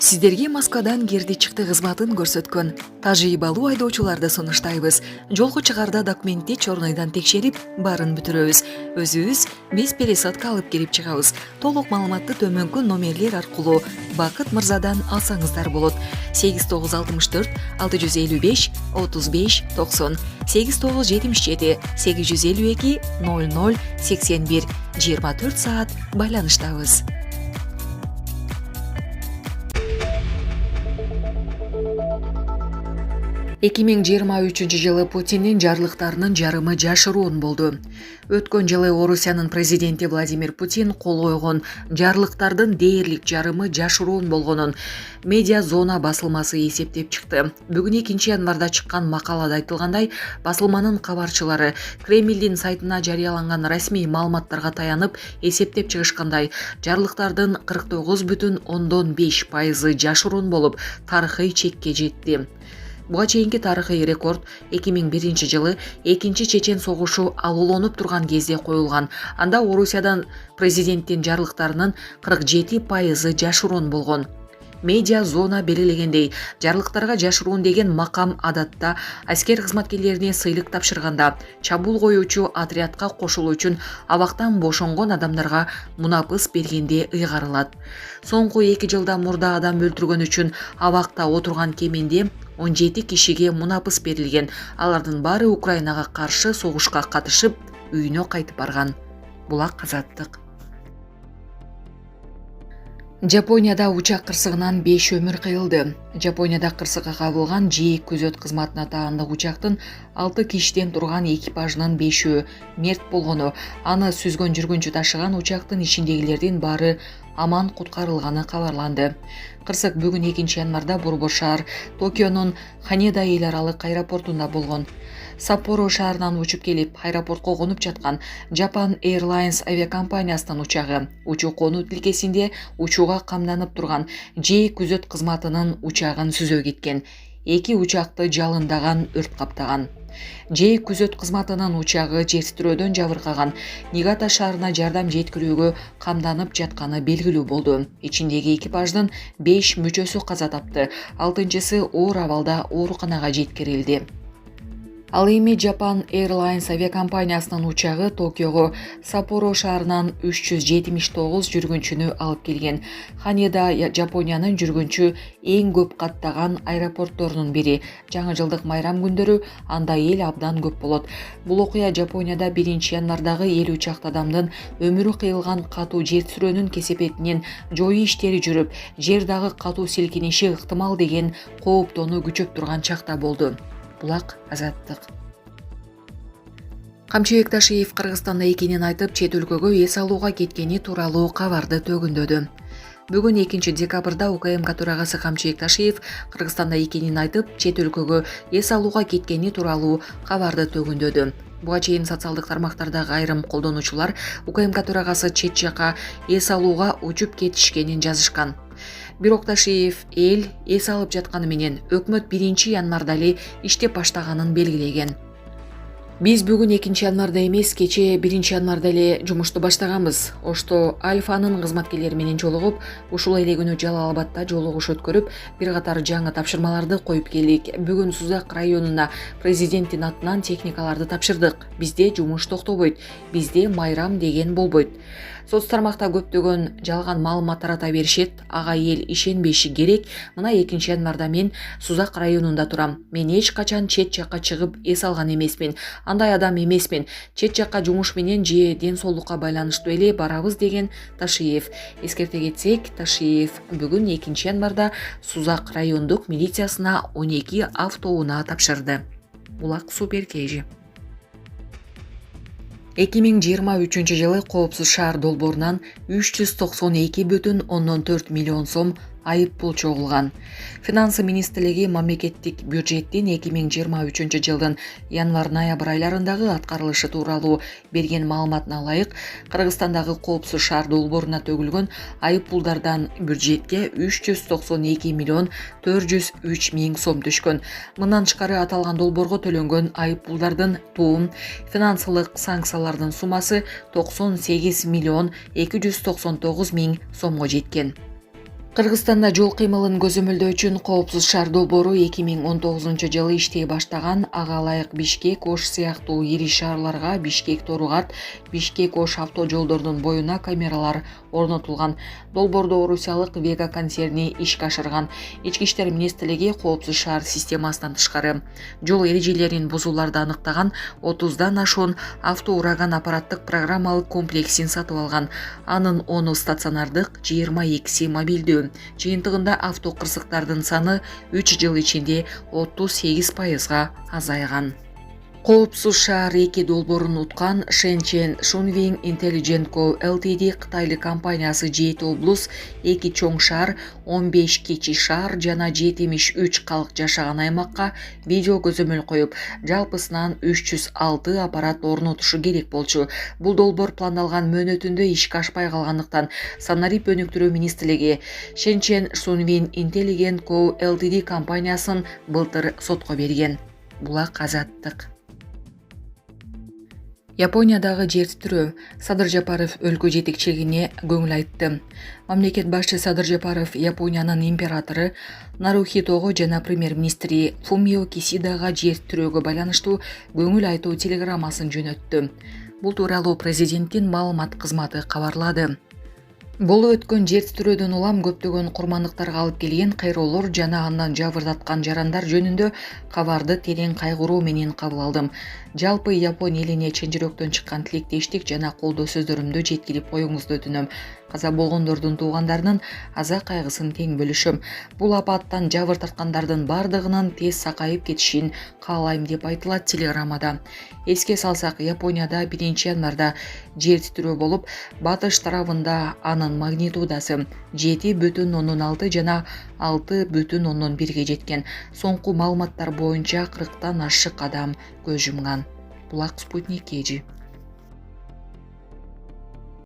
Сиздерге Москвадан кирди чыкты кызматын көрсөткөн тажрыйбалуу айдоочуларды сунуштайбыз. Жолго чыгарда документти чорнойдон текшерип, баарын бүтүрөбүз. Өзүбүз бес пересадка алып келип чыгабыз. Толук маалыматты төмөнкү номерлер аркылуу Бакыт мырзадан алсаңыздар болот. 8964 655 35 90 8977 852 00 81 24 саат байланыштабыз. 2023 жылы Путиндин жарлыктарынын жарымы жашыруун болду. Өткөн жылы Орусиянын президенти Владимир Путин кол койгон жарлыктардын дээрлик жарымы жашыруун болгонун Медиа Зона басылмасы эсептеп чыкты. Бүгүн 2 январда чыккан макалада айтылгандай, басылманын кабарчылары Кремлдин сайтына жарыяланган расмий маалыматтарга таянып эсептеп чыгышкандай, жарлыктардын 49,5% жашыруун болуп, тарыхый чекке жетти. Буга чейинки тарыхый рекорд 2001 жылы экинчи Чечен согушу алууланып турган кезде коюлган. Анда Орусиядан президенттин жарлыктарынын 47% жашыруун болгон. Медиа Зона белгилегендей, жарлыктарга жашыруун деген макам адатта аскер кызматкерлерине сыйлык тапшырганда, чабуул коюучу отрядка кошулуу үчүн абактан бошонгон адамдарга мунапыс бергенде ыйгарылат. Соңку 2 жылда мурда адам өлтүргөн үчүн абакта отурган кеминде 17 кишиге мунапыс берилген. Алардын баары Украинага каршы согушка катышып, үйүнө кайтып барган. Булак азаттык. Жапонияда учак кырсыгынан 5 өмүр кыйылды. Жапонияда кырсыкка кабылган ЖЭК күзөт кызматына таандык учактын 6 кишиден турган экипажынын 5-өө мерт болгону, аны сүзгөн жүргүнчү ташыган учактын ичиндегилердин баары аман куткарылганы кабарланды. Кырсык бүгүн 2 январда борбор шаар Токионун Ханеда эл аралык аэропортунда болгон. Саппоро шаарынан учуп келип, аэропортко конуп жаткан Japan Airlines авиакомпаниясынын учагы учуу конуу тилкесинде учууга камданып турган ЖЭК күзөт кызматынын учагын сүзө кеткен. 2 учакты жалындаган өрт каптаган. ЖЭК күзөт кызматынын учагы жетиштирүүдөн жабыркаган Нигата шаарына жардам жеткирүүгө камданып жатканы белгилүү болду. Ичиндеги экипаждын 5 мүчөсү каза тапты, 6-чысы оор абалда ооруканага жеткирилди. Ал эми Japan Airlines авиакомпаниясынын учагы Токиого Саппоро шаарынан 379 жүргүнчүнү алып келген. Ханеда Жапониянын жүргүнчү эң көп каттаган аэропортторунун бири. Жаңы жылдык майрам күндөрү анда эл абдан көп болот. Бул окуя Жапонияда 1 январдагы 50 чакты адамдын өмүрү кыйылган катуу жер сүрөөнүн кесепетинен жоюу иштери жүрүп, жер дагы катуу силкиниши ыктымал деген кооптонуу күчөп турган чакта болду. Булак азаттык. Камчыбек Ташиев Кыргызстанда экенин айтып, чет өлкөгө эс алууга кеткени тууралуу кабарды төгүндөдү. Бүгүн 2 декабрда УКМК төрагасы Камчыбек Ташиев Кыргызстанда экенин айтып, чет өлкөгө эс алууга кеткени тууралуу кабарды төгүндөдү. Буга чейин социалдык тармактардагы айрым колдонуучулар УКМК төрагасы чет жака эс алууга учуп кетишкенин жазышкан. Бирок Ташиев эл эс алып жатканы менен өкмөт 1 январда эле иштеп баштаганын белгилеген. Биз бүгүн 2 январда эмес, кече 1 январда эле жумушту баштаганбыз. Ошто Альфанын кызматкерлери менен жолугуп, ушул эле күнү Жалал Абадда жолугуш өткөрүп, бир катар жаңы тапшырмаларды коюп келдик. Бүгүн Сузак районуна президенттин атынан техникаларды тапшырдык. Бизде жумуш токтобойт, бизде майрам деген болбойт. Соц тармакта көптөгөн жалган маалымат тарата беришет, ага эл ишенбеши керек. Мына 2 январда мен Сузак районунда турам. Мен эч качан чет жакка чыгып эс алган эмесмин. Андай адам эмесмин. Чет жакка жумуш менен же ден соолукка байланыштуу эле барабыз деген Ташиев. Эскерте кетсек, Ташиев бүгүн 2 январда Сузак райондук милициясына 12 автоунаа тапшырды. Булак супер кейжи. 2023 жылы Коопсуз шаар долбоорунан 392,4 миллион сом айып пул чогулган. Финансы министрлиги мамлекеттик бюджеттин 2023 жылдын январ-ноябрь айларындагы аткарылышы тууралуу берген маалыматына ылайык, Кыргызстандагы Коопсуз шаар долбооруна төгүлгөн айып пулдардан бюджетке 392 миллион 403 миң сом түшкөн. Мындан тышкары аталган долбоорго төлөнгөн айып пулдардын туум финансылык санкциялардын суммасы 98 миллион 299 миң сомго жеткен. Кыргызстанда жол кыймылын көзөмөлдөө үчүн коопсуз шаар долбоору 2019 жылы иштей баштаган. Ага ылайык Бишкек, Ош сыяктуу ири шаарларга Бишкек Торugат, Бишкек Ош авто жолдордун боюна камералар орнотулган. Долбоорду орусиялык Вега концерни ишке ашырган. Ички иштер министрлиги коопсуз шаар системасынан тышкары жол эрежелерин бузууларды аныктаган 30дан ашуун авто ураган аппараттык программалык комплексин сатып алган. Анын 10 стационардык, 22 мобилдүү. Жыйынтыгында авто кырсыктардын саны 3 жыл ичинде 38%га азайган. Коопсуз шаар 2 долбоорун уткан. Shenzhen Shunwing Intelligent Co. Ltd Кытайлык компаниясы 7 облус, 2 чоң шаар, 15 кичи шаар жана 73 калк жашаган аймакка видео көзөмөл коюп, жалпысынан 306 аппарат орнотушу керек болчу. Бул долбоор пландалган мөөнөтүндө ишке ашпай калгандыктан санарип өнүктүрүү министрлиги Shenzhen Shunwing Intelligent Co. Ltd компаниясын былтыр сотко берген. Булак Азаттык. Япониядагы жер титирөө. Садыр Жапаров өлкө жетекчилигине көңүл айтты. Мамлекет башчы Садыр Жапаров Япониянын императору Нарухитого жана премьер-министри Фумио Кисидага жер титирөөгө байланыштуу көңүл айтуу телеграммасын жөнөттү. Бул тууралуу президенттин маалымат кызматы кабарлады. Болуп өткөн жер титирөөдөн улам көптөгөн курмандыктарга алып келген кайроолор жана андан жабырдаткан жарандар жөнүндө кабарды терең кайгыруу менен кабыл алдым. Жалпы Япон элине чын жүрөктөн чыккан тилектештик жана колдоо сөздөрүмдү жеткирип коюңузду өтүнөм. Каза болгондордун туугандарынын аза кайгысын тең бөлүшөм. Бул апаттан жабыр тарткандардын бардыгынын тез сакайып кетишин каалайм деп айтылат телеграммада. Эске салсак, Японияда 1-январда жер титирөө болуп, батыш тарабында анын магнитудасы 7,6 жана 6,1 жеткен. Соңку маалыматтар боюнча 40тан ашык адам көз жумган. Булак Спутник KG.